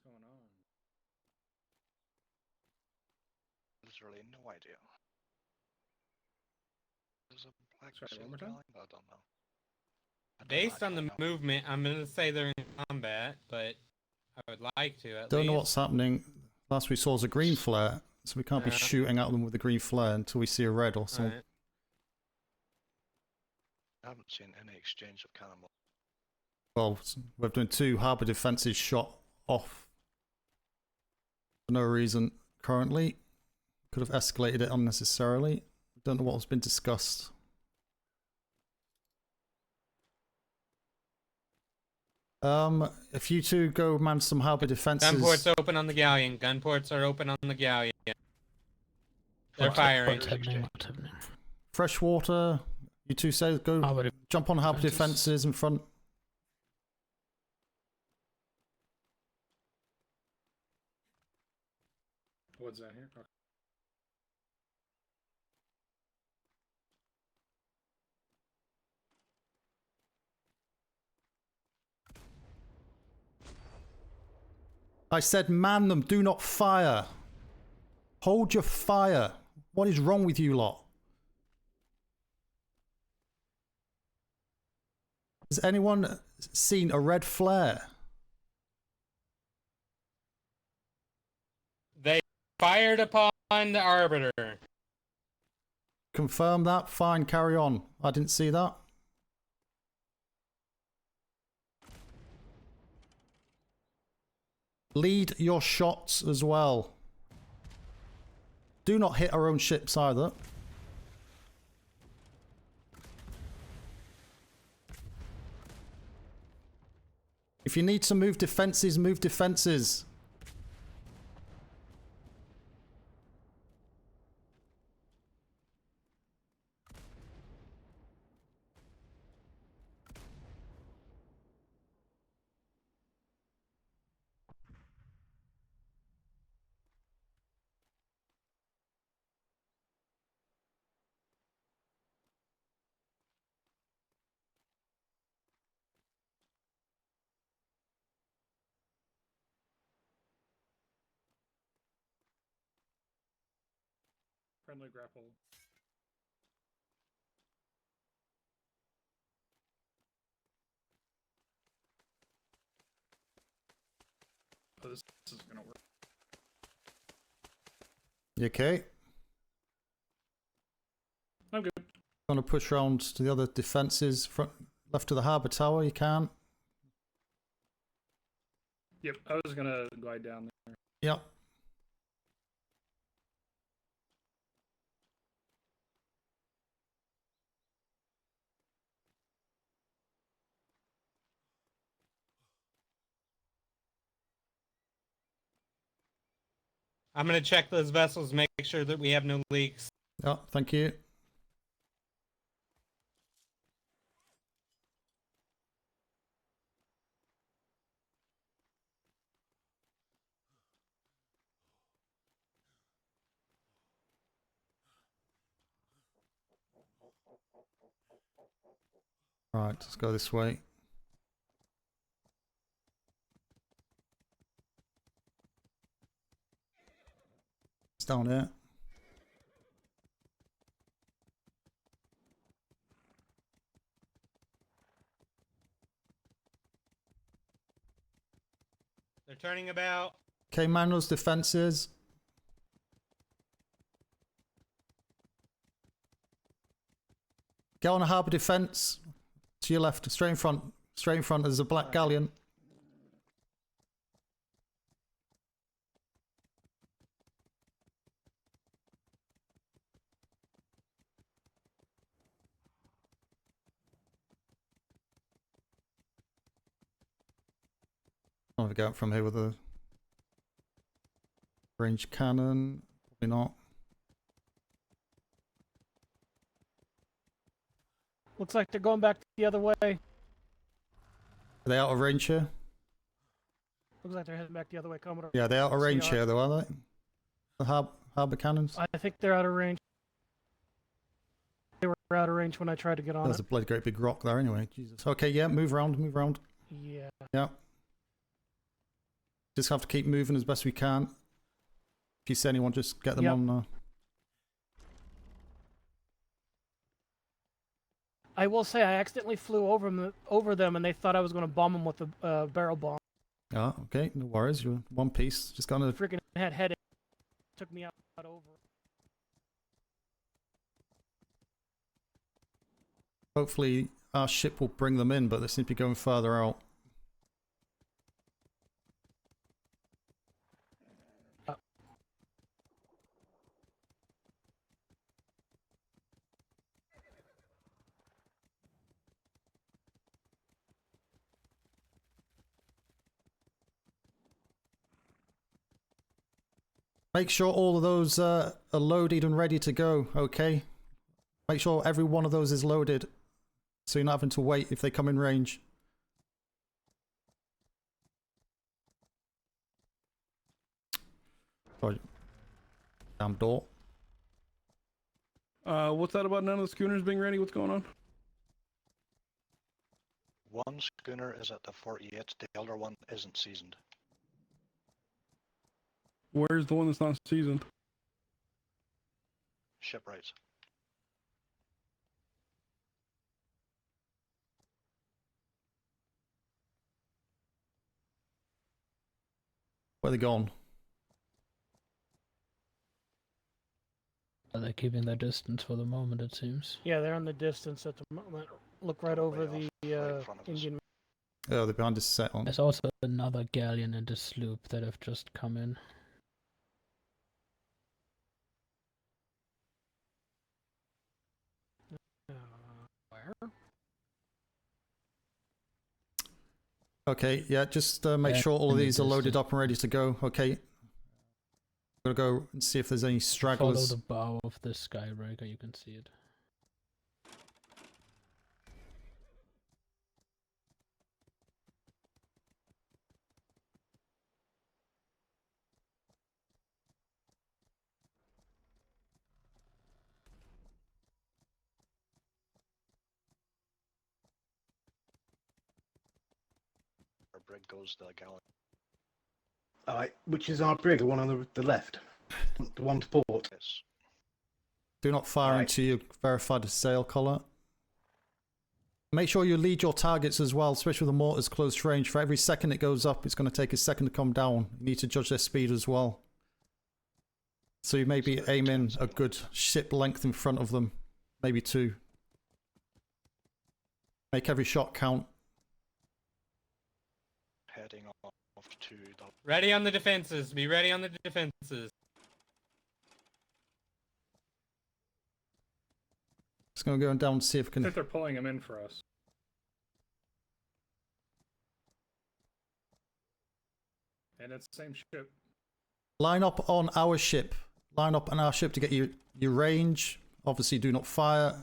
going on? Literally no idea. There's a black Sorry, one more time? I don't know. Based on the movement, I'm going to say they're in combat, but I would like to at least. Don't know what's happening. Last we saw was a green flare, so we can't be shooting at them with a green flare until we see a red or something. Right. I haven't seen any exchange of cannonball. Well, we've done 2 harbour defences shot off for no reason currently. Could have escalated it unnecessarily. Don't know what has been discussed. If you two go man some harbour defences... Gunports open on the galleon. Gunports are open on the galleon. They're firing. What's happening? What's happening? Fresh water. You two say go jump on harbour defences in front. What's that here? Okay. I said man them, do not fire. Hold your fire. What is wrong with you lot? Has anyone seen a red flare? They fired upon the Arbiter. Confirm that? Fine, carry on. I didn't see that. Lead your shots as well. Do not hit our own ships either. If you need to move defences, move defences. Friendly grapple. Oh, this is gonna work. You okay? I'm good. Want to push round to the other defences, front left of the harbour tower, you can. Yep, I was gonna glide down there. Yep. I'm going to check those vessels, make sure that we have no leaks. Yep, thank you. Right, let's go this way. It's down here. They're turning about. Okay, man those defences. Get on a harbour defence. To your left, straight in front. Straight in front, there's a black galleon. I'll have to go out from here with a range cannon. Probably not. Looks like they're going back the other way. Are they out of range here? Looks like they're heading back the other way, Commodore. Yeah, they're out of range here though, are they? The harbour cannons? I think they're out of range. They were out of range when I tried to get on There's a bloody great big rock there anyway. Jesus. Okay, yeah, move around, move around. Yeah. Yeah. Just have to keep moving as best we can. If you see anyone, just get them Yep. on. I will say I accidentally flew over them, and they thought I was going to bomb them with a barrel bomb. Ah, okay, no worries. You're one piece. Just gonna. Freaking had headache. Took me out over. Hopefully, our ship will bring them in, but they seem to be going further out. Make sure all of those are loaded and ready to go, okay? Make sure every one of those is loaded, so you're not having to wait if they come in range. Sorry. Damn door. What's that about none of the schooners being ready? What's going on? One schooner is at the 48, the other one isn't seasoned. Where's the one that's not seasoned? Shipwrights. Where they gone? They're keeping their distance for the moment, it seems. Yeah, they're in the distance at the moment. Look right over Way the off, right in front of us. Indian. Oh, they're behind us set on. There's also another galleon and a sloop that have just come in. Where? Okay, yeah, just make Yeah, sure all of in the these are loaded distance. up and ready to go, okay? Gotta go and see if there's any Follow stragglers. the bow of the skybreaker, you can see it. Our brig goes to the galley. Alright, which is our brig? The one on the left? The one to port? Yes. Do not fire Right. until you verify the sail color. Make sure you lead your targets as well, especially with the mortars close range. For every second it goes up, it's going to take a second to come down. You need to judge their speed as well. So you maybe aim in a good ship length in front of them. Maybe two. Make every shot count. Heading off to the Ready on the defenses. Be ready on the defenses. Just going to go down and see if we I can... think they're pulling them in for us. And it's the same ship. Line up on our ship. Line up on our ship to get your range. Obviously do not fire.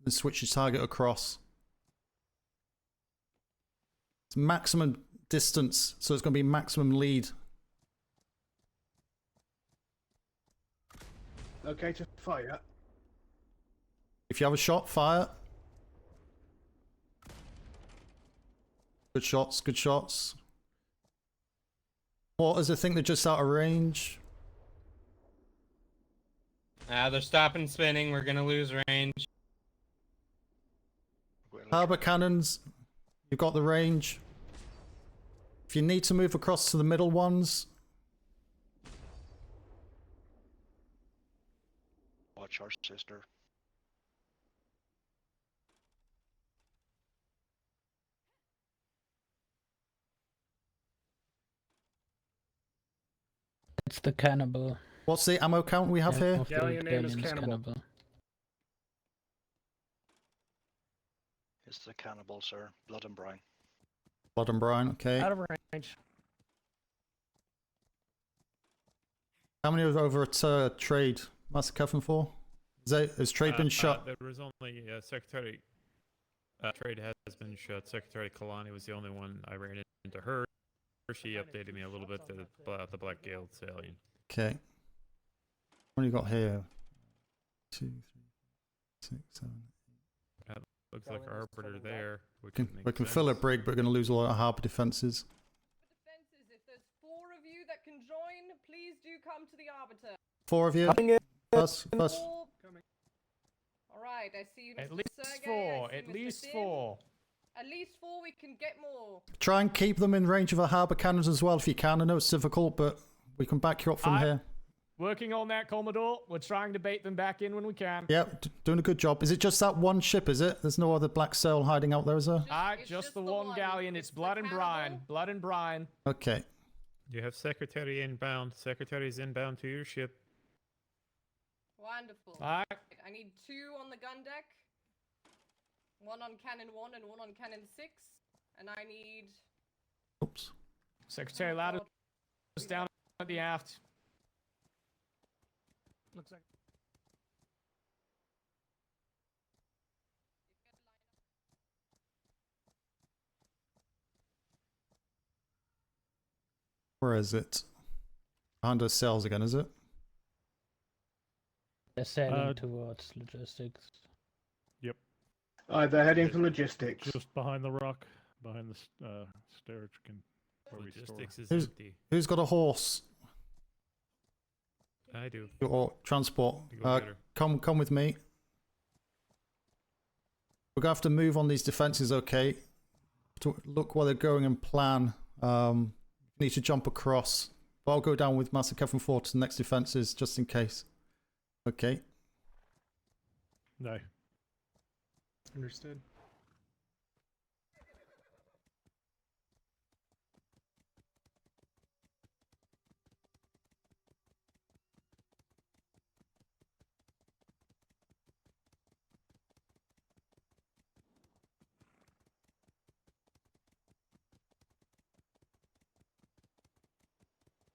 Then switch your target across. It's maximum distance, so it's going to be maximum lead. Okay, to fire. If you have a shot, fire. Good shots, good shots. Mortars, I think they're just out of range. They're stopping spinning. We're gonna lose range. Harbour cannons, you've got the range. If you need to move across to the middle ones, watch our sister. It's the cannibal. what's the ammo count we have here? Of the Galleon name is galleon's Cannibal. It's the cannibal, sir. Blood and brine. Blood and brine, okay. Out of range. How many are over at trade? Master Coven for? Has trade been shut? There was only Secretary Trade has been shut. Secretary Kalani was the only one I ran into her. She updated me a little bit about the Black Gale Salient. Okay. What do you got here? 2, 3, 6, 7. Looks like our arbiter there. Which We can fill a brig, but we're going to lose a lot of harbour defences. Defenses, if there's 4 of 4 of you. First. All right, I see you, Mr. At least Sergey, four. I see At Mr. least Sim. 4. At least 4. We can get more. Try and keep them in range of our harbour cannons as well if you can. I know it's difficult, but we can back you up from here. Working on that, Commodore. We're trying to bait them back in when we can. Yep, doing a good job. Is it just that one ship, is it? There's no other black sail hiding out there, is there? Just the one galleon. It's Blood and Brine. Blood and Brine. Okay. You have Secretary inbound. Secretary is inbound to your ship. Wonderful. Alright. I need 2 on the gun deck. 1 on cannon 1 and 1 on cannon 6. And I need... Oops. Secretary Ladder is down at the aft. Looks like. Where is it? Behind those sails again, is it? They're sailing towards logistics. Yep. They're heading for logistics. Just behind the rock, behind the storage where we store. Logistics is Who's- empty. Who's got a horse? I do. Or transport? You go get her. Come with me. We're gonna have to move on these defenses, okay? To look where they're going and plan. Need to jump across. But I'll go down with Master Kevin 4 to the next defenses just in case. Okay. No. Understood.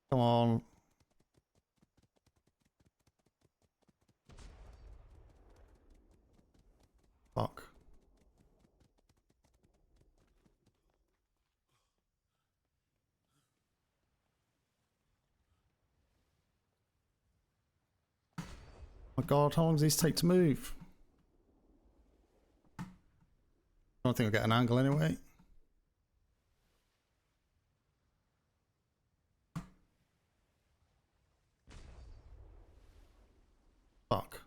Come on. Fuck. My god, how long does these take to move? I don't think I'll get an angle anyway. Fuck.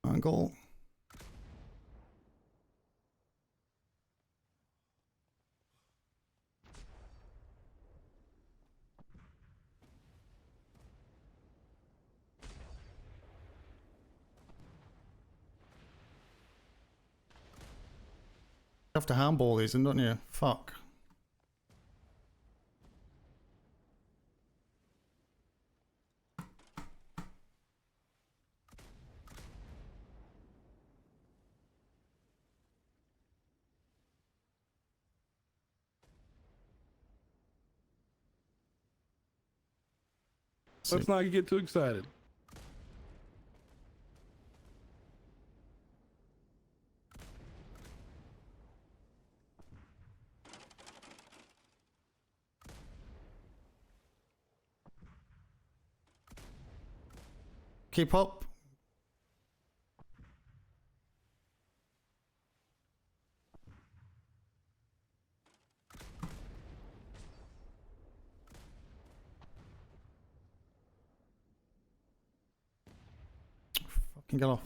Angle. You have to handball these, don't you? Fuck. Let's not get too excited. Keep up. Fucking get off.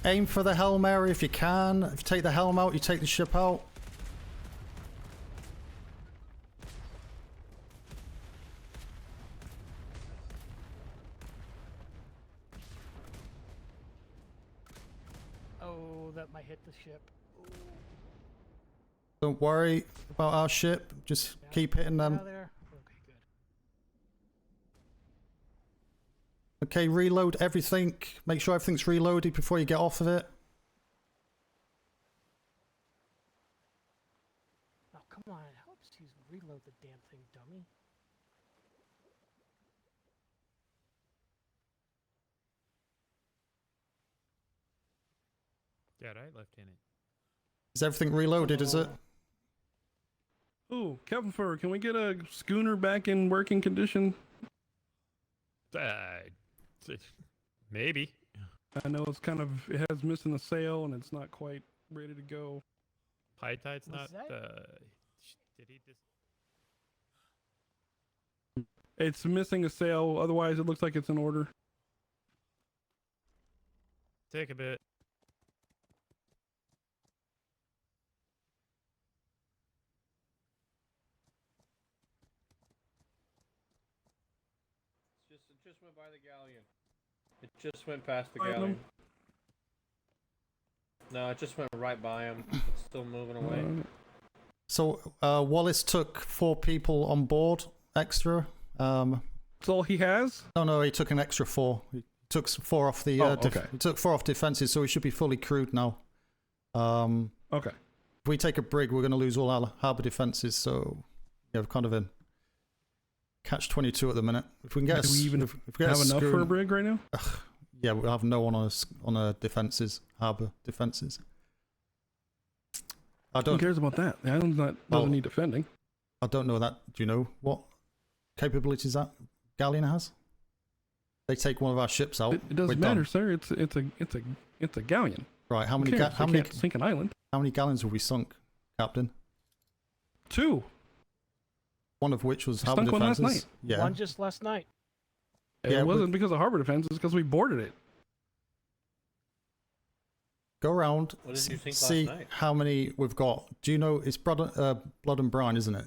Aim for the helm area if you can. If you take the helm out, you take the ship out. Oh, that might hit the ship. Don't worry about our ship. Just keep hitting them. Out of there. Okay, good. Okay, reload everything. Make sure everything's reloaded before you get off of it. Oh, come on. It helps you reload the damn thing, dummy. right, Lieutenant. Is everything reloaded, is it? Ooh, Captain Fur, can we get a schooner back in working condition? Maybe. I know it's kind of, it has missing a sail and it's not quite ready to go. High tide's not. What's Did he just? It's missing a sail, otherwise it looks like it's in order. Take a bit. It just went by the galleon. It just went past the Behind galleon. them. No, it just went right by him. It's still moving away. So Wallace took 4 people on board extra. That's all he has? No, he took an extra 4. He took 4 off the. Okay. He took 4 off defenses, so he should be fully crewed now. Okay. If we take a brig, we're going to lose all our harbour defences. So yeah, we're kind of in catch-22 at the minute. If we can get, Do we even if we get have a enough for schooner- a brig right now? Yeah, we'll have no one on a defences, harbour defences. I Who don't. cares about that? The island's not Well, doesn't need defending. I don't know that. Do you know what capabilities that galleon has? They take one of our ships out. It doesn't we're done. matter, sir. It's a galleon. Right? How Who many? cares? How They many? can't sink an island. How many gallons have we sunk, Captain? 2. One of which was We harbour sunk one last defences. night. Yeah. One just last night. Yeah, It but- wasn't because of harbor defense. It's because we boarded it. Go around. What did you think last see night? how many we've got. Do you know it's Blood and Brine, isn't it?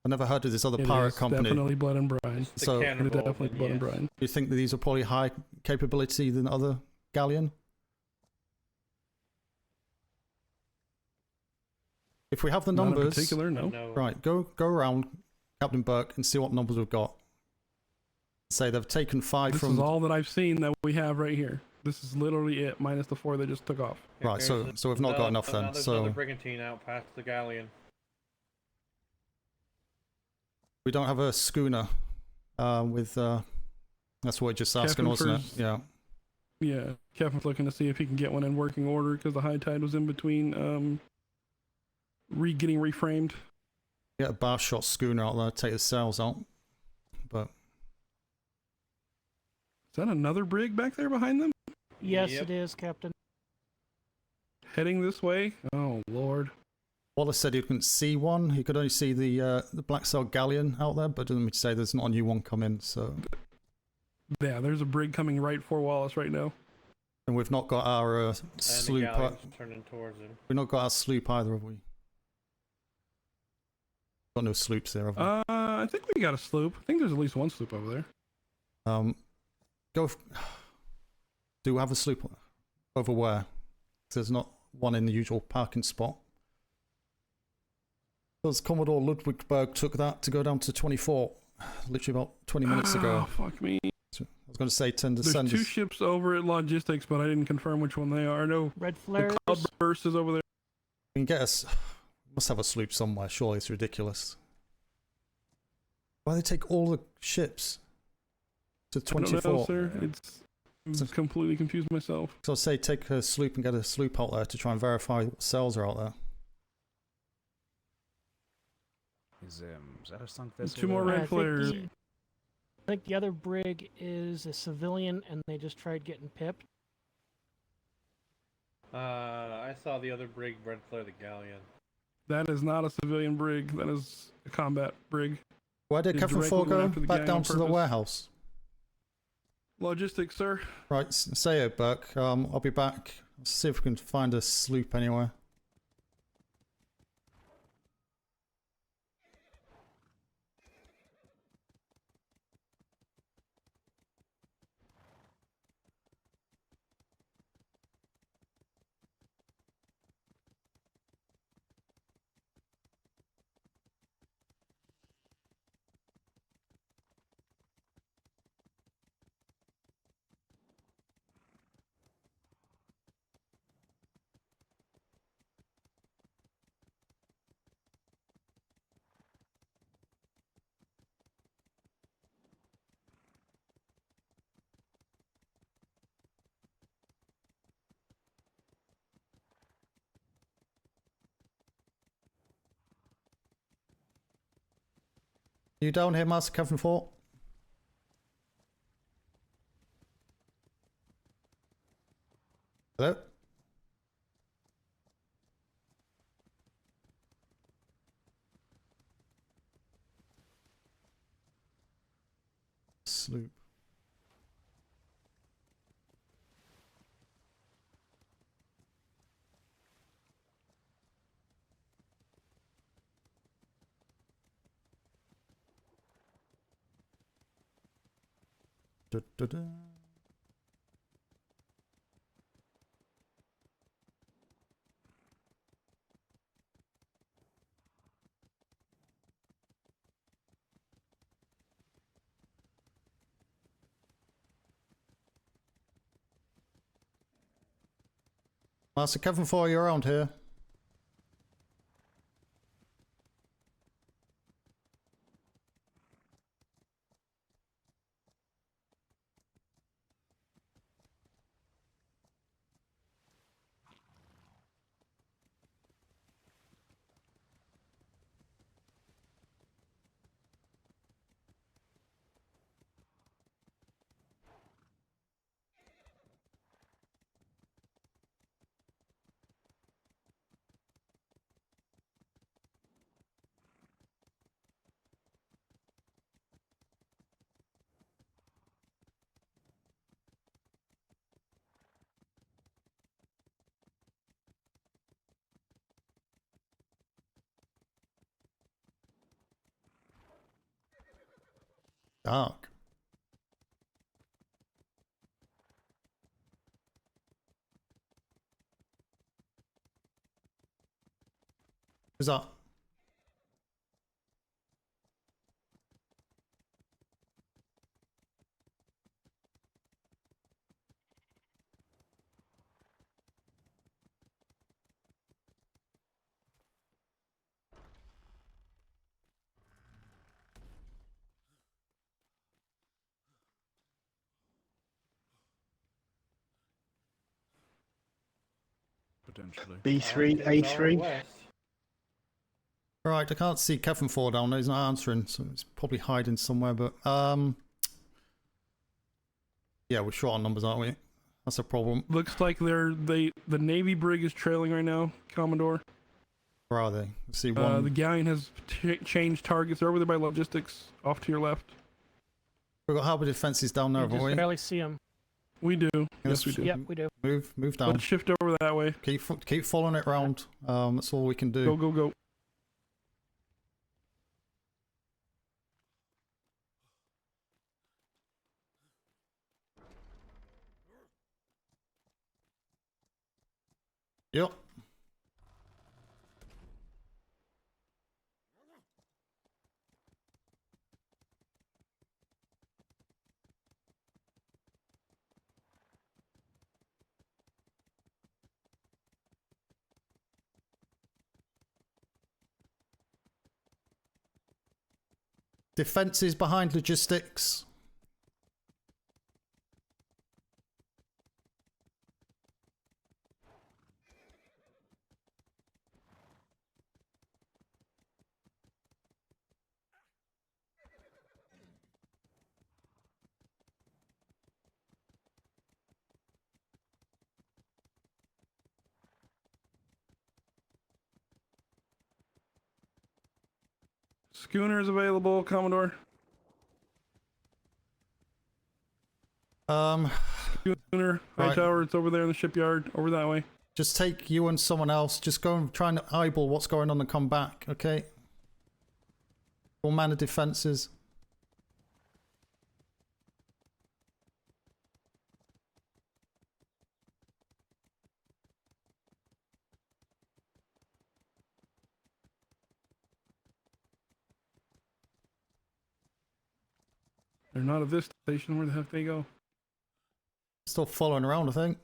I never heard of this other It pirate is company. definitely Blood and Brine. So, It is definitely Blood and Brine. do you think that these are probably high capability than other galleon? If we have the Not in numbers, particular, no. right? Go around, Captain Burke, and see what numbers we've got. Say they've taken 5 This from. is all that I've seen that we have right here. This is literally it, minus the 4 they just took off. Right, so we've not got enough then. There's So another brigantine out past the galleon. we don't have a schooner. With that's what you're just asking, Captain wasn't it? Fur's- Yeah. Yeah, Kevin's looking to see if he can get one in working order because the high tide was in between getting reframed. Get a bar shot schooner out there, take the sails out. But Is that another brig back there behind them? Yes, Yep. it is, Captain. Heading this way? Oh, Lord. Wallace said he couldn't see one. He could only see the Black Sail galleon out there, but doesn't mean to say there's not a new one coming. So, Yeah, there's a brig coming right for Wallace right now. and we've not got our And the sloop. galleon's turning towards him. We've not got our sloop either, have we? Got no sloops there, have we? I think we got a sloop. I think there's at least one sloop over there. Go. Do we have a sloop over where? There's not one in the usual parking spot. Because Commodore Ludwigberg took that to go down to 24, literally about 20 minutes ago. Oh, fuck me. So I was going to say 10 There's descenders. 2 ships over at logistics, but I didn't confirm which one they are. No, Red the flares. Cloudburst is over there. We can get us. Must have a sloop somewhere. Surely it's ridiculous. Why they take all the ships to I don't 24? know, sir. I'm completely confused myself. So I'd say take a sloop and get a sloop out there to try and verify what cells are out there. Is that a sunk There's vessel? 2 more there? I red think flares. I think the other brig is a civilian, and they just tried getting pipped. I saw the other brig red flare the galleon. That is not a civilian brig. That is a combat brig. Where did He's Captain directly Four going go? after the Back gang down on to the purpose. warehouse. Logistics, sir. Right, say it, Burke. I'll be back. See if we can find a sloop anywhere. You down here, Master Kevin 4? Hello? Sloop. Da, da, da. Master Kevin 4, you're around here. Dark. Who's that? Potentially. B3, A3. Right, I can't see Kevin 4 down there. He's not answering, so he's probably hiding somewhere. But yeah, we're short on numbers, aren't we? That's a problem. Looks like the Navy brig is trailing right now, Commodore. Where are they? Let's see one. The galleon has changed targets. They're over there by logistics, off to your left. We've got harbour defences down there, You haven't just we? barely see them. We do. Yes, we do. Yep, we do. Move down. Let's shift over that way. Keep following it round. That's all we can do. Go, go, go. Yep. Defences behind logistics. Schooner is available, Commodore. Schooner, high Right. tower, it's over there in the shipyard, over that way. Just take you and someone else. Just go and try and eyeball what's going on and come back, okay? All manner defences. They're not at this station. Where the heck they go? Still following around, I think.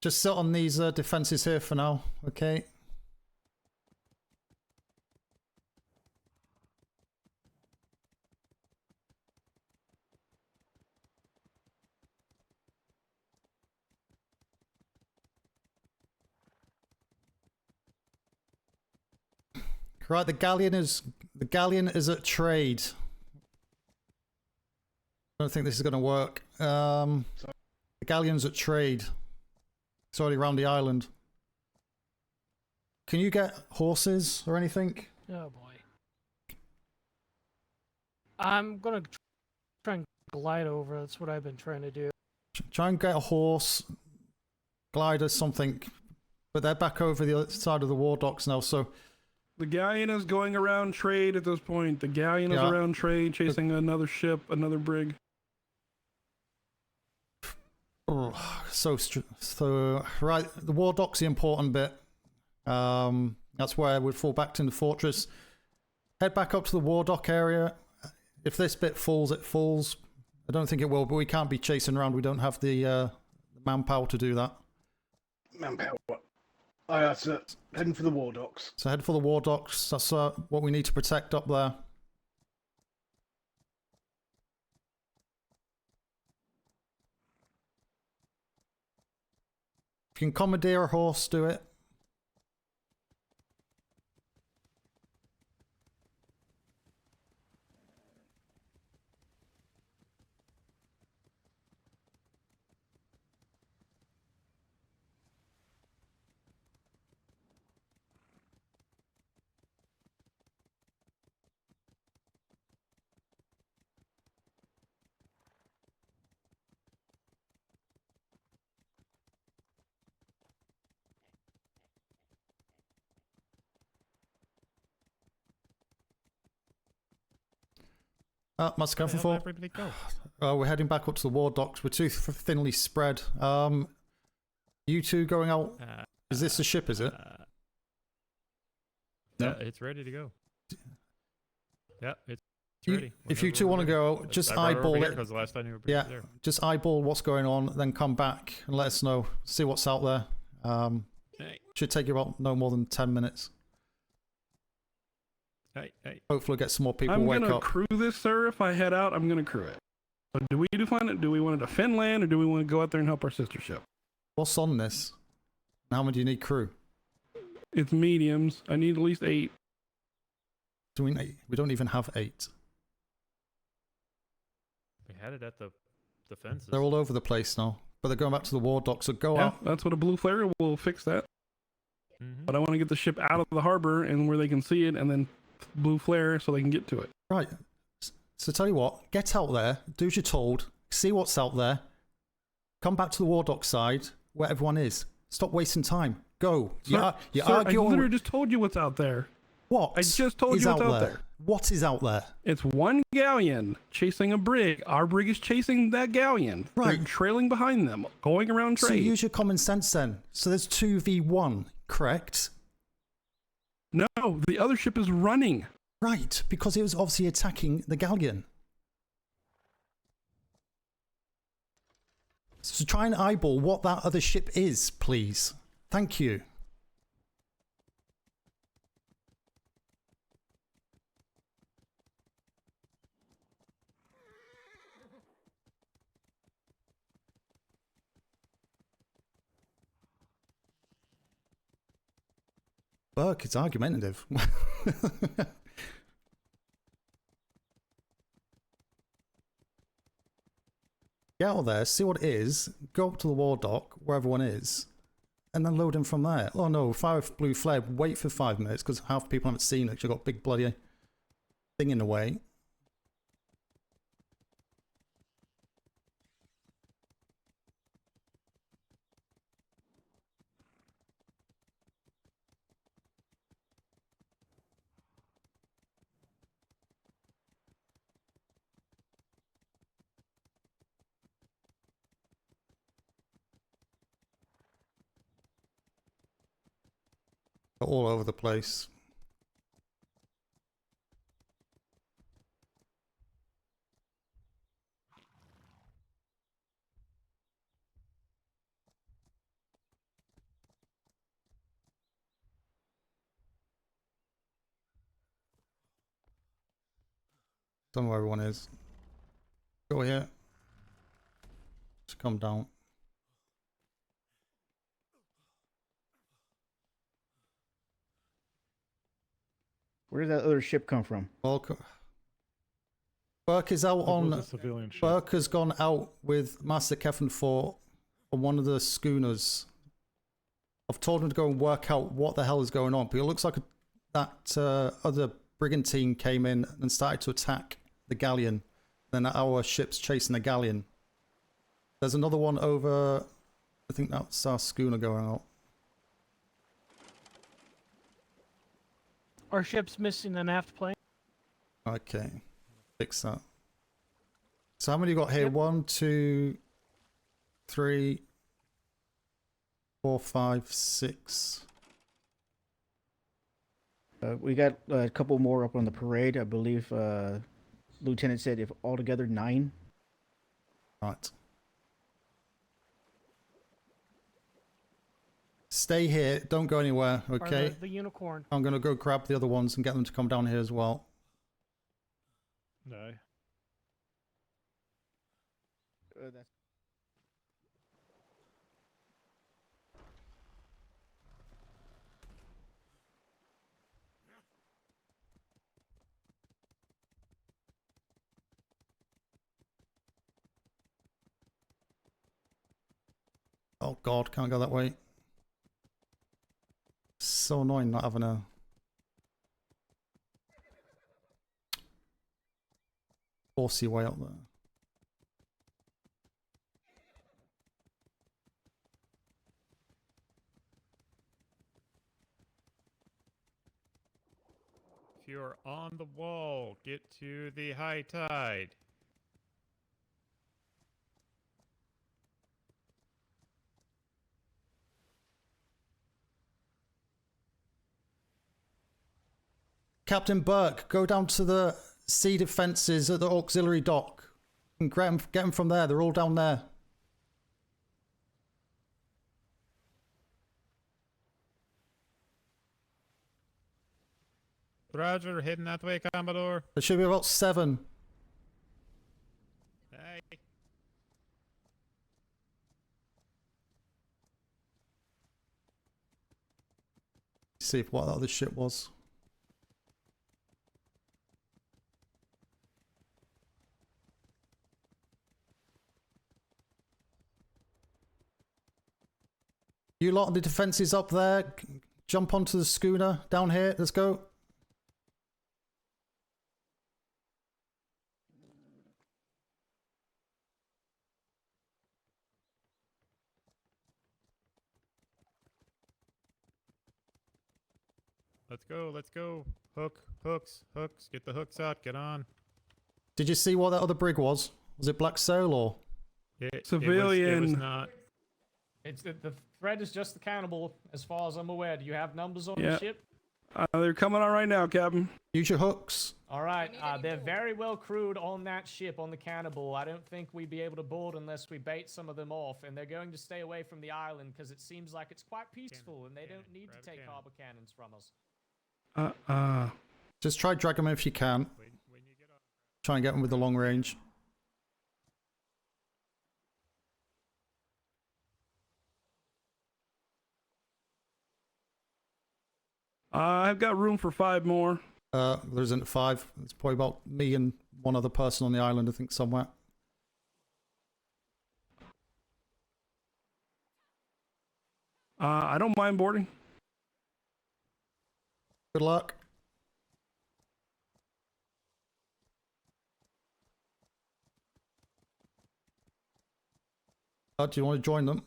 Just sit on these defences here for now, okay? Right, the galleon is at trade. I don't think this is going to work. The galleon's at trade. It's already around the island. Can you get horses or anything? Oh boy. I'm gonna try and glide over. That's what I've been trying to do. Try and get a horse, glider, something. But they're back over the other side of the war docks now, so... The galleon is going around trade at this point. The galleon is around trade, chasing another ship, another brig. So, right, the war dock's the important bit. That's where we'd fall back to the fortress. Head back up to the war dock area. If this bit falls, it falls. I don't think it will, but we can't be chasing around. We don't have the manpower to do that. Manpower. Aye, so heading for the war docks. So head for the war docks. That's what we need to protect up there. If you can commandeer a horse, do it. Must go for. Everybody go. We're heading back up to the war docks. We're too thinly spread. You two going out? Is this a ship? Is it? Yeah, it's ready to go. Yeah, it's ready. If you two want to go, just eyeball it. Because the last time you were there. Just eyeball what's going on, then come back and let us know. See what's out there. Should take you about no more than 10 minutes. Hopefully get some more people I'm wake gonna up. crew this, sir. If I head out, I'm gonna crew it. But do we define it? Do we want to defend land, or do we want to go out there and help our sister ship? What's on this? How many do you need crew? It's mediums. I need at least 8. Do we don't even have 8. We had it at the fences. They're all over the place now. But they're going back to the war dock, so go out. That's what a blue flare will fix that. But I want to get the ship out of the harbor and where they can see it, and then blue flare so they can get to it. Right. So tell you what, get out there, do as you're told, see what's out there, come back to the war dock side where everyone is. Stop wasting time. Go. Sir, I literally just told you what's out there. What? I just told you what's out there. What is out there? It's one galleon chasing a brig. Our brig is chasing that galleon. Right. They're trailing behind them, going around trade. So use your common sense then. So there's 2v1, correct? No, the other ship is running. Right, because it was obviously attacking the galleon. So try and eyeball what that other ship is, please. Thank you. Burke, it's argumentative. Get out there, see what it is, go up to the war dock, where everyone is, and then load in from there. Oh no, fire a blue flare, wait for 5 minutes, because half the people haven't seen it, you've got a big bloody thing in the way. All over the place. Don't know where everyone is. Go here. Just come down. Where did that other ship come from? Well, Burke is out It was on. a civilian ship. Burke has gone out with Master Kevin Fort on one of the schooners. I've told him to go and work out what the hell is going on, but it looks like that other brigantine came in and started to attack the galleon. Then our ship's chasing the galleon. There's another one over. I think that's our schooner going out. Our ship's missing an aft plane. Okay, fix that. So how many you got here? Yep. 1, 2, 3, 4, 5, 6. We got a couple more up on the parade. I believe Lieutenant said if altogether 9. Right. Stay here. Don't go anywhere. Or Okay. the unicorn. I'm gonna go grab the other ones and get them to come down here as well. No. That's Oh God, can't go that way. So annoying not having a. Horsey way up there. If you're on the wall, get to the high tide. Captain Burke, go down to the sea defences at the auxiliary dock and get them from there. They're all down there. Roger, heading that way, Commodore. There should be about 7. Hey. See if what that other ship was. You lot on the defences up there, jump onto the schooner down here. Let's go. Let's go, let's go. Hooks. Get the hooks out, get on. Did you see what that other brig was? Was it Black Sail or? Civilian. It was not. It's the threat is just the cannibal, as far as I'm aware. Do you have numbers on Yeah. the ship? They're coming on right now, Captain. Use your hooks. All right, they're very well crewed on that ship, on the cannibal. I don't think we'd be able to board unless we bait some of them off, and they're going to stay away from the island because it seems like it's quite peaceful, and they don't need to take harbor cannons from us. Just try drag them if you can. Try and get them with the long range. I've got room for 5 more. There isn't 5. It's probably about me and one other person on the island, I think, somewhere. I don't mind boarding. Good luck. Do you want to join them?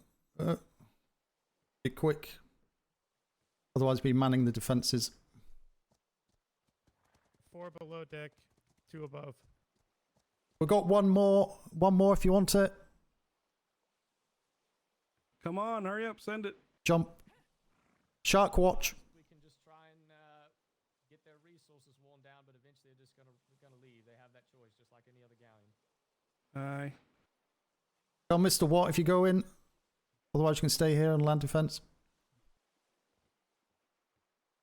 Be quick. Otherwise, be manning the defences. 4 below deck, 2 above. We've got one more if you want it. Come on, hurry up, send it. Jump. Shark watch. We can just try and get their resources worn down, but eventually they're just gonna leave. They have that choice, just like any other galleon. Aye. Tell Mr. Watt if you go in. Otherwise, you can stay here on land defence.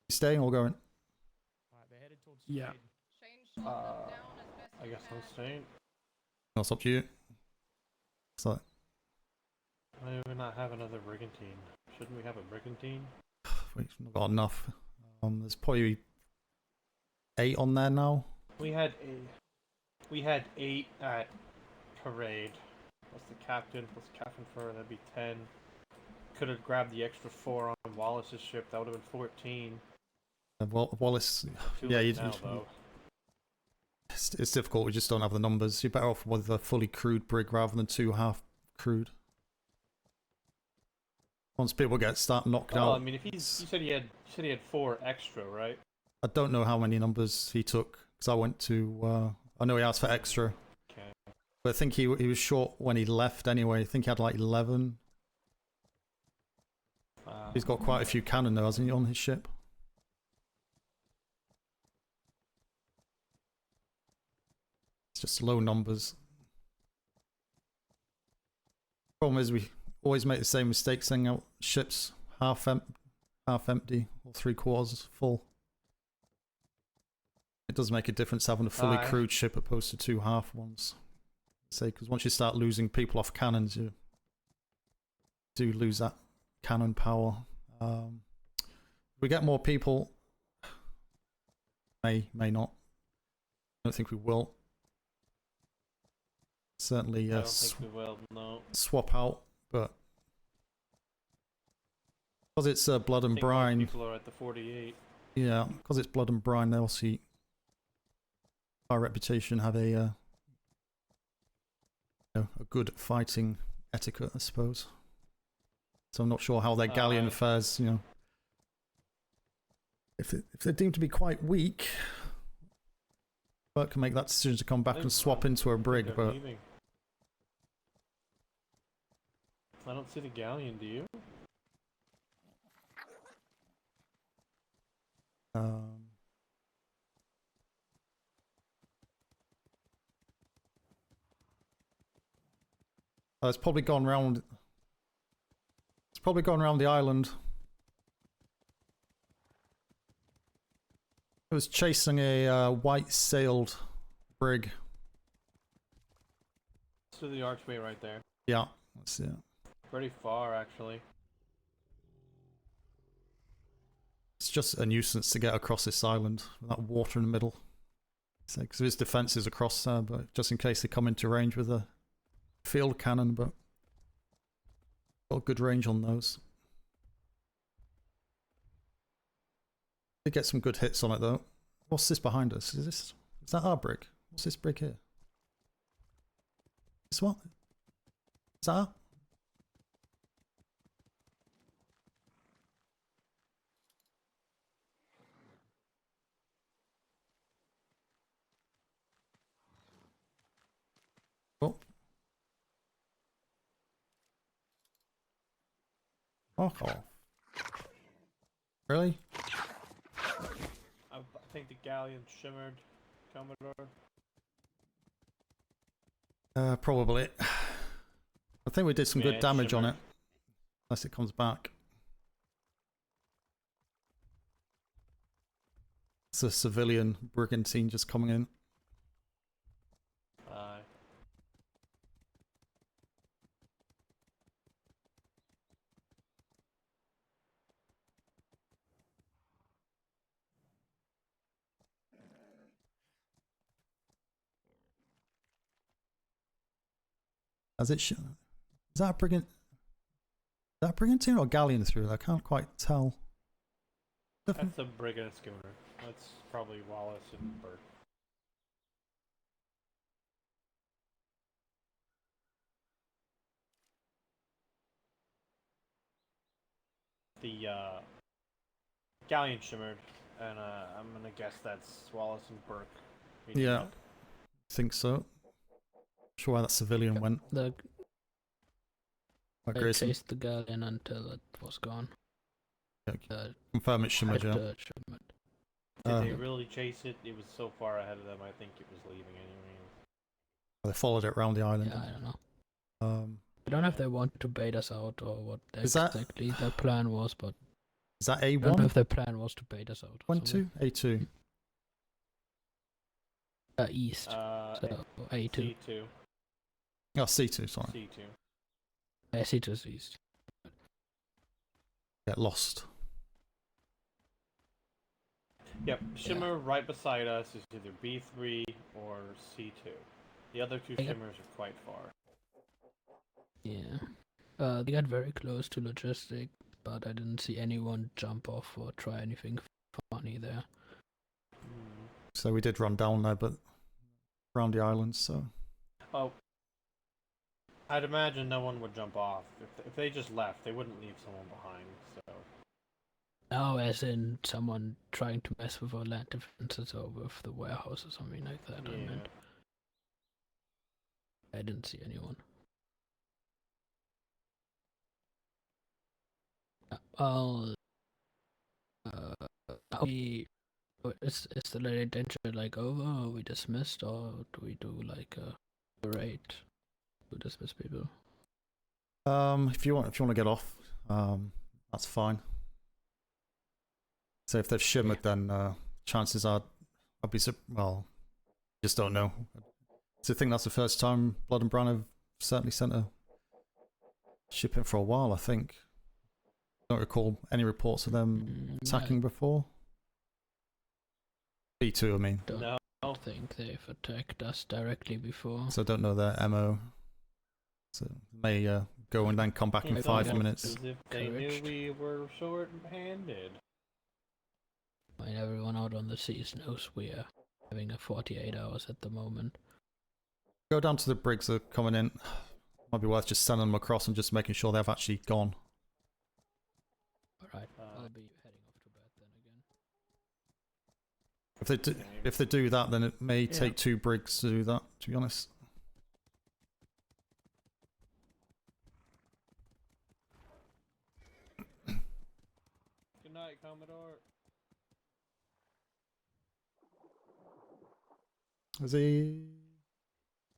You staying or going? Alright, they're headed towards Yeah. trade. I guess I'm staying. That's up to you. So, Why do we not have another brigantine? Shouldn't we have a brigantine? we've not got enough. There's probably 8 on there now. We had 8 at parade. Plus the captain, plus captain for that'd be 10. Could have grabbed the extra 4 on Wallace's ship. That would have been 14. Wallace, Too yeah, late now, though. it's difficult. We just don't have the numbers. You're better off with a fully crewed brig rather than 2 half crewed. Once people start knocked Well, out. I mean, if you said he had 4 extra, right? I don't know how many numbers he took because I went to. I know he asked for extra, Okay. but I think he was short when he left anyway. I think he had like 11. He's got quite a few cannon though, hasn't he, on his ship? It's just low numbers. Problem is we always make the same mistake, sending out ships half empty or 3/4 full. It does make a difference having a fully crewed ship opposed to 2 half ones. Say, because once you start losing people off cannons, you do lose that cannon power. We get more people. May not. I don't think we will. Certainly, I don't think we will. No. swap out, but because it's blood and brine. People are at the 48. Yeah, because it's blood and brine. They also, by reputation, have a good fighting etiquette, I suppose. So I'm not sure how their galleon fares. If they're deemed to be quite weak, Bert can make that decision to come back and swap into a brig, but Leaving. I don't see the galleon, do you? It's probably gone round. It's probably gone around the island. It was chasing a white-sailed brig. To the archway right there. Yeah, that's it. Pretty far, actually. It's just a nuisance to get across this island with that water in the middle. Because there's defences across there, but just in case they come into range with a field cannon, but got good range on those. Did get some good hits on it though. What's this behind us? Is that our brig? What's this brig here? This what? Is that our? Oh. Oh. Really? I think the galleon shimmered, Commodore. Probably. I think we did some good damage on shimmered. it. Unless it comes back. It's a civilian brigantine just coming in. Is that a brigantine or galleon through? I can't quite tell. That's a brigand schooner. That's probably Wallace and Bert. The galleon shimmered, and I'm gonna guess that's Wallace and Burke. Yeah, I think so. Sure where that civilian went. They Grayson. chased the galleon until it was gone. Confirm it shimmered, yeah. Did they really chase it? It was so far ahead of them, I think it was leaving anyway. They followed it around the island. Yeah, I don't know. I don't know if they want to bait us out or what exactly their plan was, but... Is that I don't know A1? if their plan was to bait us out. 1-2? A2? East. So A2. C2. Oh, C2, sorry. C2. C2 is east. Get lost. Yep, shimmer right beside us is either B3 or C2. The other two shimmers are quite far. Yeah. They got very close to logistic, but I didn't see anyone jump off or try anything funny there. So we did run down there, but around the island, so... Oh, I'd imagine no one would jump off. If they just left, they wouldn't leave someone behind, so... Oh, as in someone trying to mess with our land defenses or with the warehouse or something like that, I meant. I didn't see anyone. I'll... is the lady danger like over, or are we dismissed, or do we do like a parade to dismiss people? If you want to get off, that's fine. So if they've shimmered, then chances are well, just don't know. So I think that's the first time Blood and Brown have certainly sent a ship in for a while, I think. Don't recall any reports of them attacking before. B2, I mean. Don't think they've attacked us directly before. So I don't know their MO. So may go and then come back in 5 minutes. As if they knew we were short-handed. I mean, everyone out on the seas knows we are having a 48 hours at the moment. Go down to the brigs that are coming in. Might be worth just sending them across and just making sure they've actually gone. Alright, I'll be heading off to bed then again. If they do that, then it may take 2 brigs to do that, to be honest. Good night, Commodore. Is he...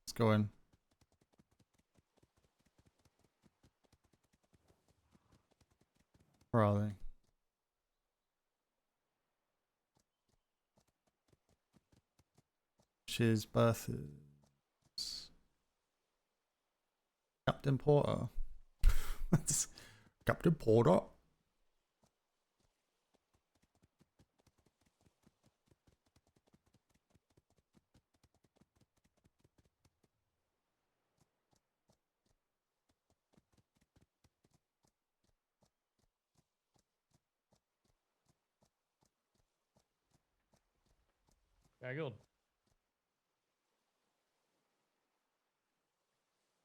Let's go in. Where are they? His birth is... Captain Porter. Captain Porter? Very good.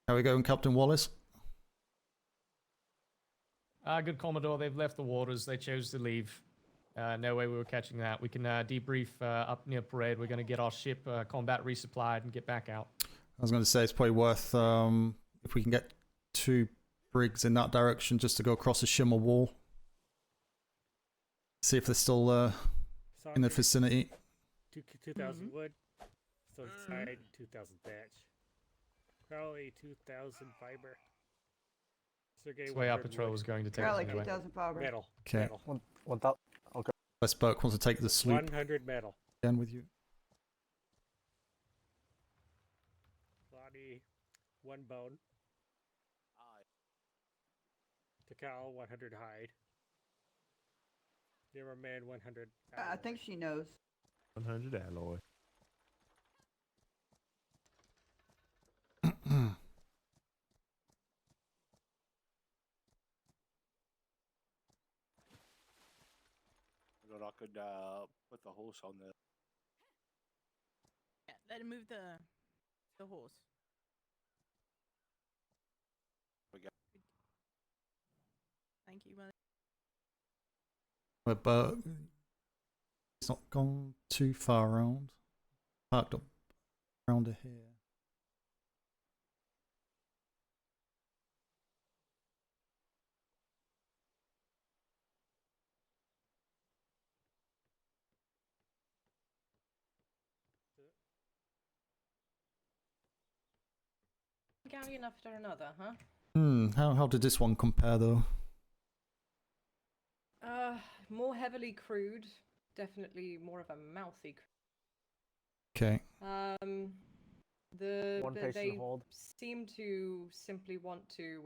How we going, Captain Wallace? Good Commodore, they've left the waters. They chose to leave. No way we were catching that. We can debrief up near Parade. We're going to get our ship combat resupplied and get back out. I was going to say it's probably worth, if we can get 2 brigs in that direction just to go across the shimmer wall. See if they're still in the vicinity. 2,000 wood, so inside 2,000 thatch. Crowley 2,000 fiber. Sergey This way our patrol was going to take Crowley anyway. 2,000 fiber. Metal. Okay. Metal. 1,000. Okay. Let's Burke wants to take the sloop 100 metal. again with you. Body 1 bone. Takal 100 hide. Zimmerman 100. I think she knows. 100 alloy. I could put the horse on the... Yeah, let him move the horse. We go. Thank you, Mother. But it's not gone too far around. Parked up around here. Galleon after another, huh? How did this one compare though? More heavily crewed. Definitely more of a mouthy Okay. They seem to simply want to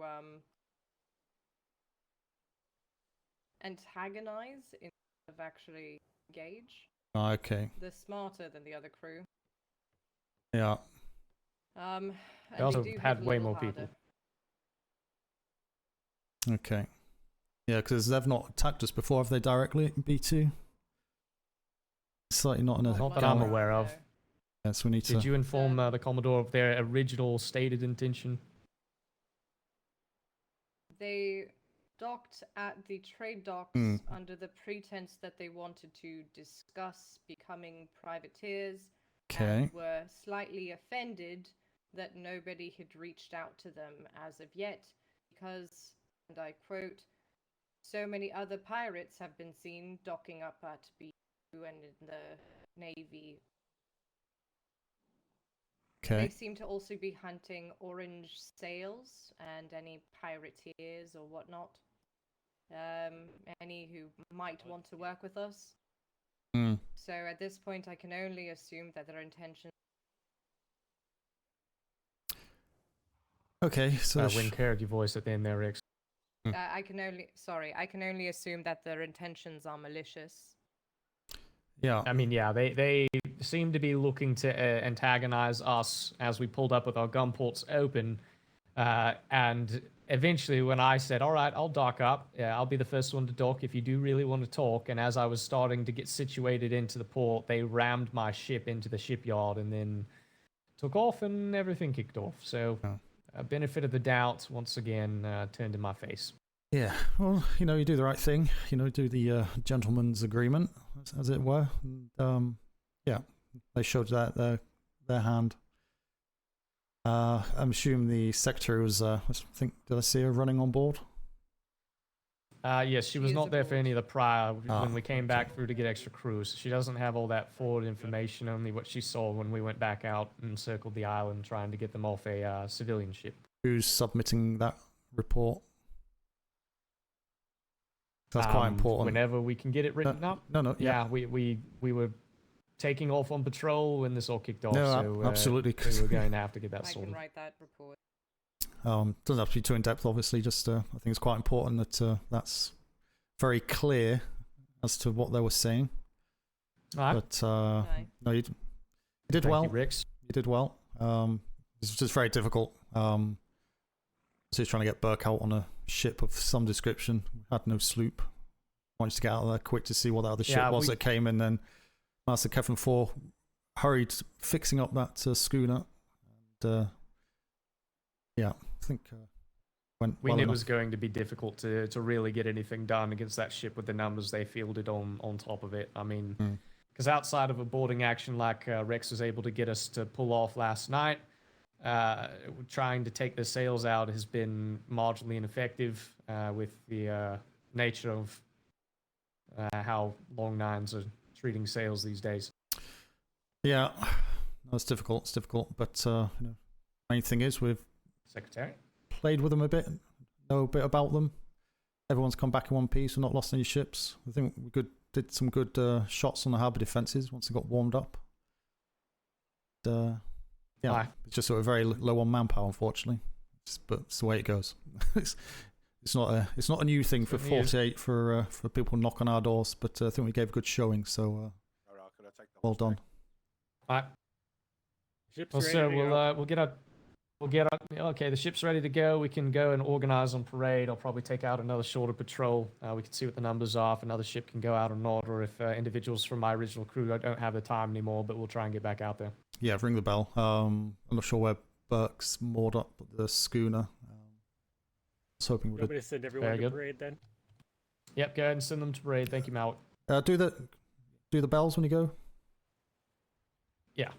antagonize instead of actually engage. Okay. They're smarter than the other crew. Yeah. And They also do hit had a way little more harder. people. Okay. Yeah, because they've not attacked us before, have they, directly, B2? Slightly not in a... Not that I'm aware of. Yes, we need to... Did you inform the Commodore of their original stated intention? They docked at the trade docks Hmm. under the pretense that they wanted to discuss becoming privateers Okay. and were slightly offended that nobody had reached out to them as of yet because, and I quote, so many other pirates have been seen docking up at B2 and in the Navy. Okay. They seem to also be hunting orange sails and any pirateers or whatnot. Any who might want to work with us. Hmm. So at this point, I can only assume that their intention. Okay, so... When heard your voice at the end there, Rex. I can only assume that their intentions are malicious. Yeah. I mean, yeah, they seem to be looking to antagonize us as we pulled up with our gun ports open. And eventually when I said, all right, I'll dock up. Yeah, I'll be the first one to dock if you do really want to talk. And as I was starting to get situated into the port, they rammed my ship into the shipyard and then took off and everything kicked off. So benefit of the doubt, once again, turned in my face. Yeah, well, you know, you do the right thing. You know, do the gentleman's agreement, as it were. And, yeah, they showed that their hand. I'm assuming the secretary was, I think, did I see her running on board? Yes, she was not there for any of the prior when we came back through to get extra crews. She doesn't have all that forward information, only what she saw when we went back out and circled the island trying to get them off a civilian ship. Who's submitting that report? That's quite important. Whenever we can get it written up. No, yeah. We were taking off on patrol when this all kicked off. No, so absolutely. We were going to have to get that I sorted. can write that report. Doesn't have to be too in depth, obviously. Just I think it's quite important that that's very clear as to what they were saying. Right. But no, you did well. Thank you, Rix. You did well. It's just very difficult. So he's trying to get Burke out on a ship of some description. Had no sloop. Wanted to get out of there quick to see what that other ship was that came in. Then Master Kevin 4 hurried fixing up that schooner. And yeah, I think went We well knew enough. it was going to be difficult to really get anything done against that ship with the numbers they fielded on top of it. I mean, because outside of a boarding action like Rex was able to get us to pull off last night, trying to take the sails out has been marginally ineffective with the nature of how long nines are treating sails these days. Yeah, no, it's difficult. It's difficult, but you know, main thing is we've Secretary played with them a bit, know a bit about them. Everyone's come back in one piece. We've not lost any ships. I think we did some good shots on the harbour defences once they got warmed up. Yeah, it's just sort of very low on manpower, unfortunately. But it's the way it goes. It's not a new thing for 48 for people knocking our doors. But I think we gave a good showing. So well done. Alright. Ship's Well, ready so to go. we'll get our okay. The ship's ready to go. We can go and organize on parade. I'll probably take out another shorter patrol. We can see what the numbers are. If another ship can go out or not, or if individuals from my original crew don't have the time anymore. But we'll try and get back out there. Yeah, ring the bell. I'm not sure where Burke's moored up at the schooner. I was hoping You want me to send everyone to parade then? Yep, go ahead and send them to parade. Thank you, Malik. Do the bells when you go. Yeah.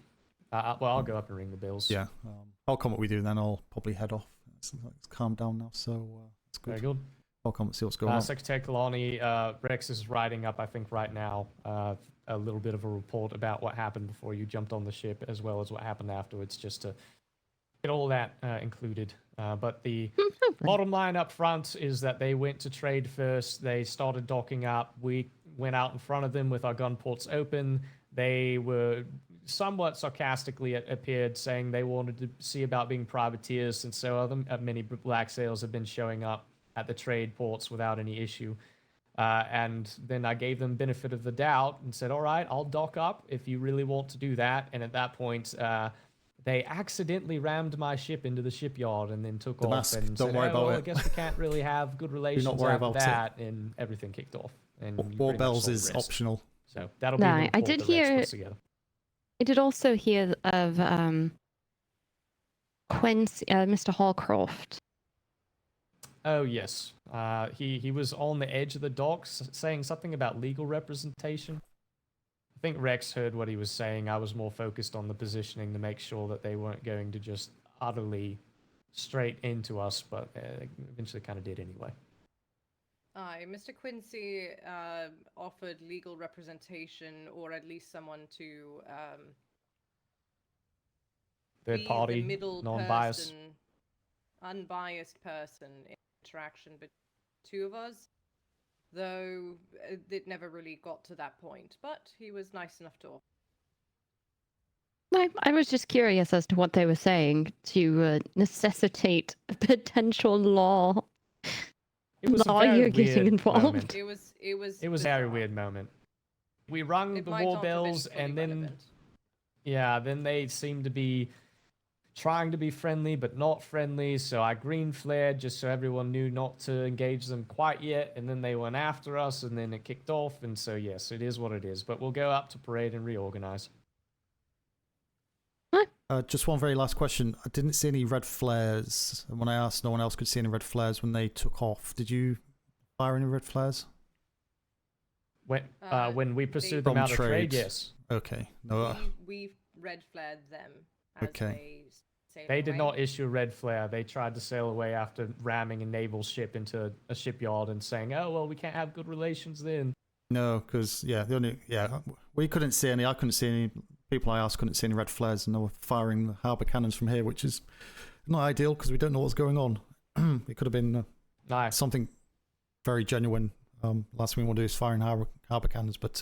Well, I'll go up and ring the bells. Yeah. I'll come what we do then. I'll probably head off. It's calmed down now, so it's good. Very good. I'll come and see what's going on. Secretary Kalani, Rex is writing up, I think, right now, a little bit of a report about what happened before you jumped on the ship, as well as what happened afterwards, just to get all that included. But the bottom line up front is that they went to trade first. They started docking up. We went out in front of them with our gun ports open. They were somewhat sarcastically, it appeared, saying they wanted to see about being privateers, and so many black sails have been showing up at the trade ports without any issue. And then I gave them benefit of the doubt and said, all right, I'll dock up if you really want to do that. And at that point, they accidentally rammed my ship into the shipyard and then took The off mask, and don't said, worry oh, about well, it. I guess we can't really have good relations worry after about it. that. And everything kicked off. And you War pretty much bells saw the is rest. optional. So that'll be No, the I report did that Rex hear. puts together. I did also hear of Quincy, Mr. Hallcroft. Oh yes, he was on the edge of the docks saying something about legal representation. I think Rex heard what he was saying. I was more focused on the positioning to make sure that they weren't going to just utterly straight into us, but eventually kind of did anyway. Aye, Mr. Quincy offered legal representation, or at least someone to Third be party, the middle non-biased. person, unbiased person in interaction between the two of us. Though it never really got to that point, but he was nice enough to offer. No, I was just curious as to what they were saying to necessitate a potential law. It was a Law very you're getting weird involved. moment. It was It was a very weird moment. We rung It the might war not have been bells, fully and then relevant. yeah, then they seemed to be trying to be friendly but not friendly. So I green flared just so everyone knew not to engage them quite yet, and then they went after us, and then it kicked off. And so yes, it is what it is. But we'll go up to parade and reorganize. Just one very last question. I didn't see any red flares. And when I asked, no one else could see any red flares when they took off. Did you fire any red flares? When we pursued them From out of trade, yes. Okay. No. We red flared them as Okay. they sailed They did away. not issue a red flare. They tried to sail away after ramming a naval ship into a shipyard and saying, "Oh well, we can't have good relations then." No, because we couldn't see any. I couldn't see any. People I asked couldn't see any red flares, and they were firing the harbour cannons from here, which is not ideal because we don't know what's going on. It could have been something very genuine. Last thing we want to do is firing harbour cannons, but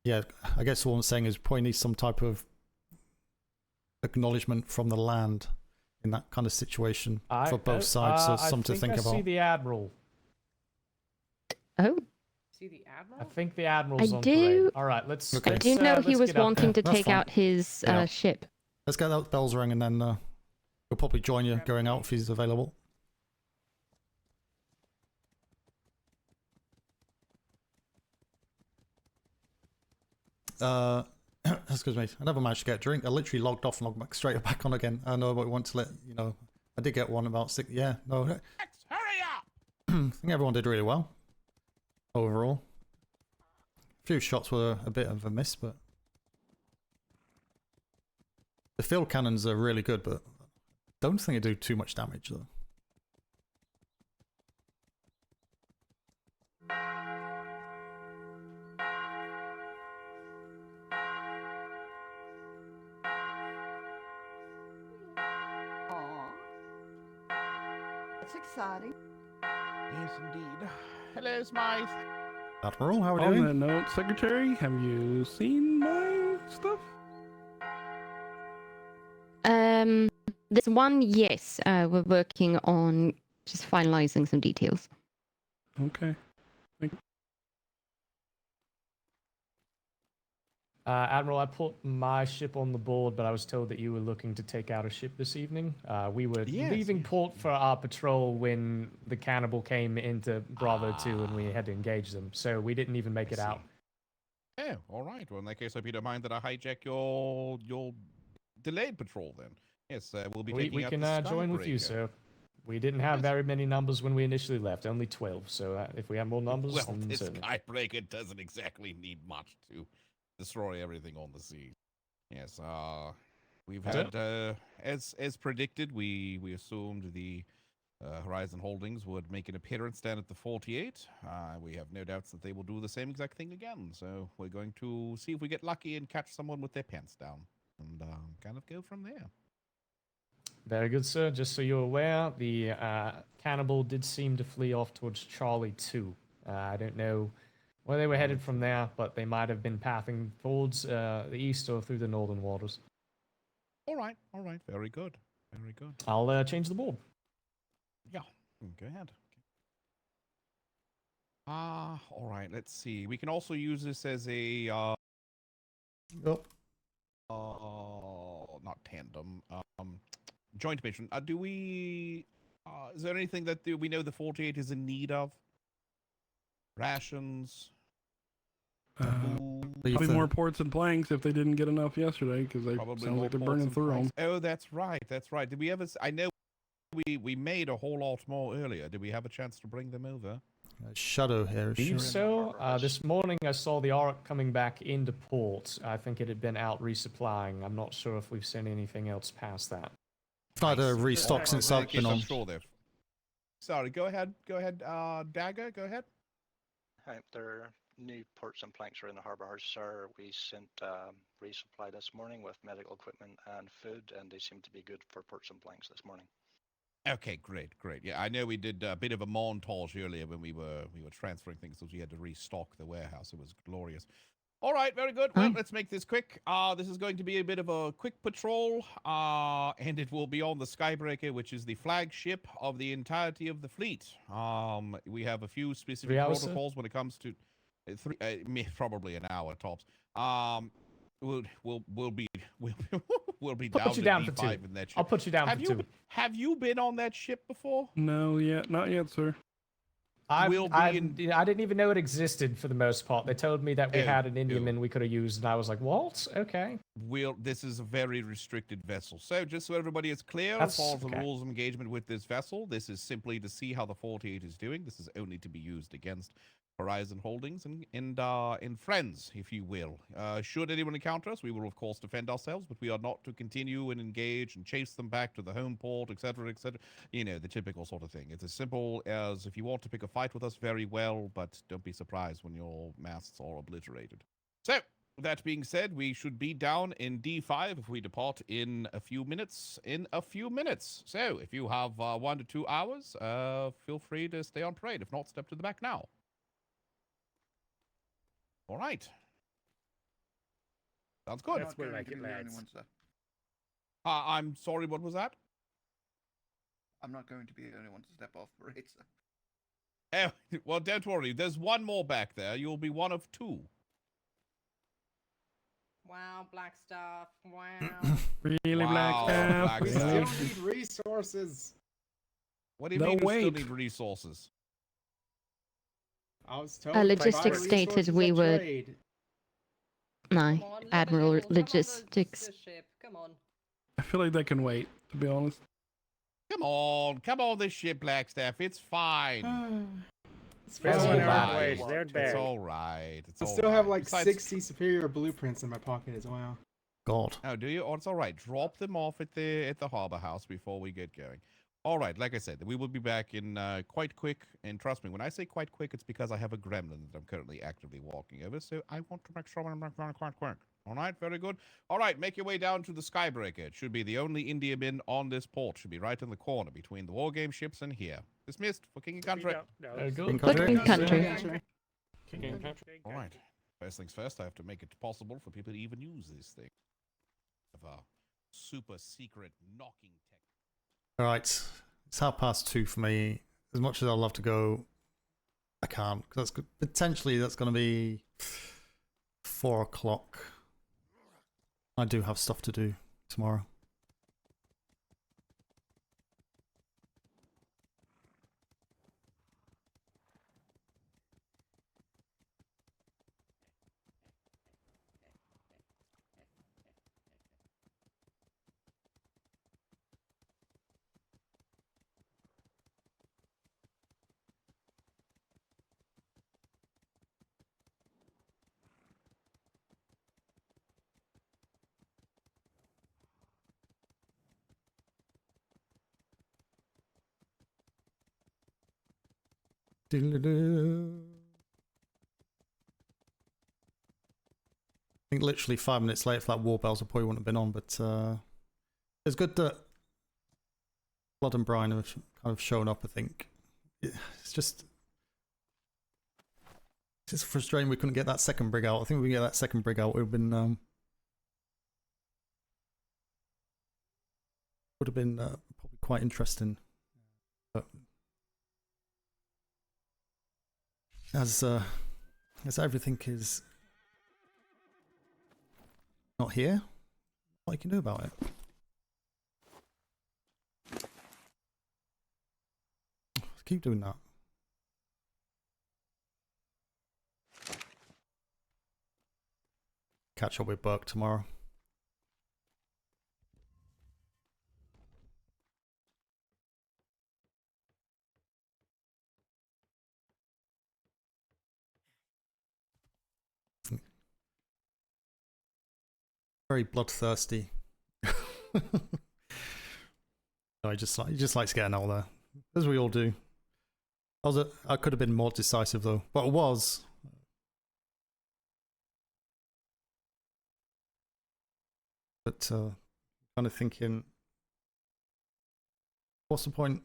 yeah, I guess what I'm saying is probably need some type of acknowledgement from the land in that kind of situation for both sides. So something to think I about. see the admiral. Oh. See the admiral? I think the admiral's I on do- parade. All right, let's. I do know he let's was get up wanting there. to take out his Yeah. ship. Let's get those bells ring, and then we'll probably join you going out if he's available. Excuse me. I never managed to get a drink. I literally logged off and logged back straight back on again. I know, but I want to let you know. I did get one about 6. Yeah, no. Hurry up! I think everyone did really well overall. A few shots were a bit of a miss, but the field cannons are really good, but don't think they do too much damage though. That's exciting. Yes, indeed. Hello, Smythe. Admiral, how are we On doing? that note, Secretary, have you seen my stuff? There's one, yes. We're working on just finalizing some details. Okay. Thank you. Admiral, I put my ship on the board, but I was told that you were looking to take out a ship this evening. We were leaving port for our patrol when the cannibal came into Bravo 2 and we had to engage them, so we didn't even make it out. Oh, all right. Well, in that case, I hope you don't mind that I hijack your delayed patrol then. Yes, we'll be taking We out can the join with you, Skybreaker. sir. We didn't have very many numbers when we initially left, only 12, so if we have more numbers, Well, then this certainly. Skybreaker doesn't exactly need much to destroy everything on the sea. Yes, we've had, as predicted, we assumed the Horizon Holdings would make an appearance down at the 48. We have no doubts that they will do the same exact thing again. So we're going to see if we get lucky and catch someone with their pants down, and kind of go from there. Very good, sir. Just so you're aware, the cannibal did seem to flee off towards Charlie 2. I don't know where they were headed from there, but they might have been pathing towards the east or through the northern waters. All right. Very good. Very good. I'll change the board. Yeah, go ahead. All right. Let's see. We can also use this as a Yep. not tandem. Joint mission. Do we? Is there anything that we know the 48 is in need of? Rations. Probably more ports and planks if they didn't get enough yesterday, because they Probably sound more like they're ports burning and through them. planks. Oh, that's right. That's right. Did we ever? I know we made a whole lot more earlier. Did we have a chance to bring them over? Shadow here. I believe so. This morning I saw the Ark coming back into port. I think it had been out resupplying. I'm not sure if we've seen anything else past that. I've had a restock since I've been on. Sorry, go ahead. Go ahead, Dagger, go ahead. Hi, their new ports and planks are in the harbour house, sir. We sent resupply this morning with medical equipment and food, and they seem to be good for ports and planks this morning. Okay, great. Yeah, I know we did a bit of a montage earlier when we were transferring things, so we had to restock the warehouse. It was glorious. All right, very good. Well, let's make this quick. This is going to be a bit of a quick patrol, and it will be on the Skybreaker, which is the flagship of the entirety of the fleet. We have a few specific 3 hours, protocols when it comes to probably an hour tops. We'll be I'll put you down for to two. D5 in that ship. I'll put you down for two. Have you been on that ship before? No, not yet, sir. I didn't even know it existed for the most part. They told me that we had an Indiaman we could have used, and I was like, what? Okay. This is a very restricted vessel. So just so everybody is clear, That's follows the okay. rules of engagement with this vessel. This is simply to see how the 48 is doing. This is only to be used against Horizon Holdings and friends, if you will. Should anyone encounter us, we will of course defend ourselves, but we are not to continue and engage and chase them back to the home port, etc., etc. You know, the typical sort of thing. It's as simple as if you want to pick a fight with us, very well, but don't be surprised when your masts are obliterated. So, that being said, we should be down in D5 if we depart in a few minutes. So, if you have 1 to 2 hours, feel free to stay on parade. If not, step to the back now. All right. Sounds good. That's where I get lads. I'm sorry, what was that? I'm not going to be the only one to step off parade, sir. Oh, well, don't worry. There's one more back there. You'll be one of 2. Wow, Black Staff. Wow. Really, Wow, Black We Staff? still need resources. What do you No, mean we wait. still need resources? I was told. Logistics by stated resources we of would. trade. No, Come on, Admiral Level, come on Logistics. the ship. Come on. I feel like that can wait, to be honest. Come on this ship, Blackstaff. It's fine. It's That's fine. what our ways. They're It's bad. all right. It's I all still have right. like Besides- 60 superior blueprints in my pocket as well. God. Oh, do you? Oh, it's all right. Drop them off at the harbor house before we get going. All right, like I said, we will be back in quite quick. And trust me, when I say quite quick, it's because I have a gremlin that I'm currently actively walking over. So I want to make sure I'm not going quite quick. All right, very good. All right, make your way down to the Skybreaker. It should be the only Indiaman on this port. Should be right in the corner between the wargame ships and here. Dismissed for King and Country. King Country. King and Country. All right. First things first, I have to make it possible for people to even use this thing. Of a super secret knocking tech. All right, it's 2:30 for me. As much as I'd love to go, I can't. Cause potentially that's going to be 4 o'clock. I do have stuff to do tomorrow. Diddle-doo. I think literally 5 minutes late for that war bells I probably wouldn't have been on, but it's good that Blood and Brine have kind of shown up, I think. It's just frustrating we couldn't get that second brig out. I think if we get that second brig out, it would have been probably quite interesting. But as everything is not here, what you can do about it? Keep doing that. Catch up with Burke tomorrow. Very bloodthirsty. No, he just likes getting out there, as we all do. I could have been more decisive though, but I was. But kind of thinking, what's the point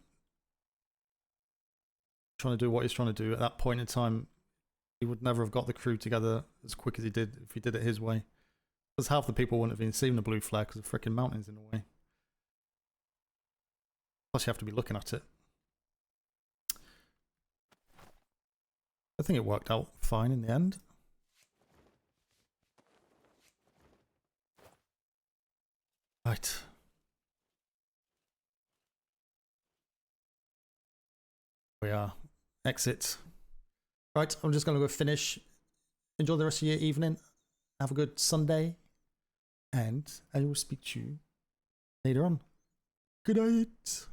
trying to do what he's trying to do at that point in time? He would never have got the crew together as quick as he did if he did it his way. Because half the people wouldn't have been seeing the blue flare because of freaking mountains in the way. Plus you have to be looking at it. I think it worked out fine in the end. Right. We are. Exit. Right, I'm just going to go finish. Enjoy the rest of your evening. Have a good Sunday. And I will speak to you later on. Good night.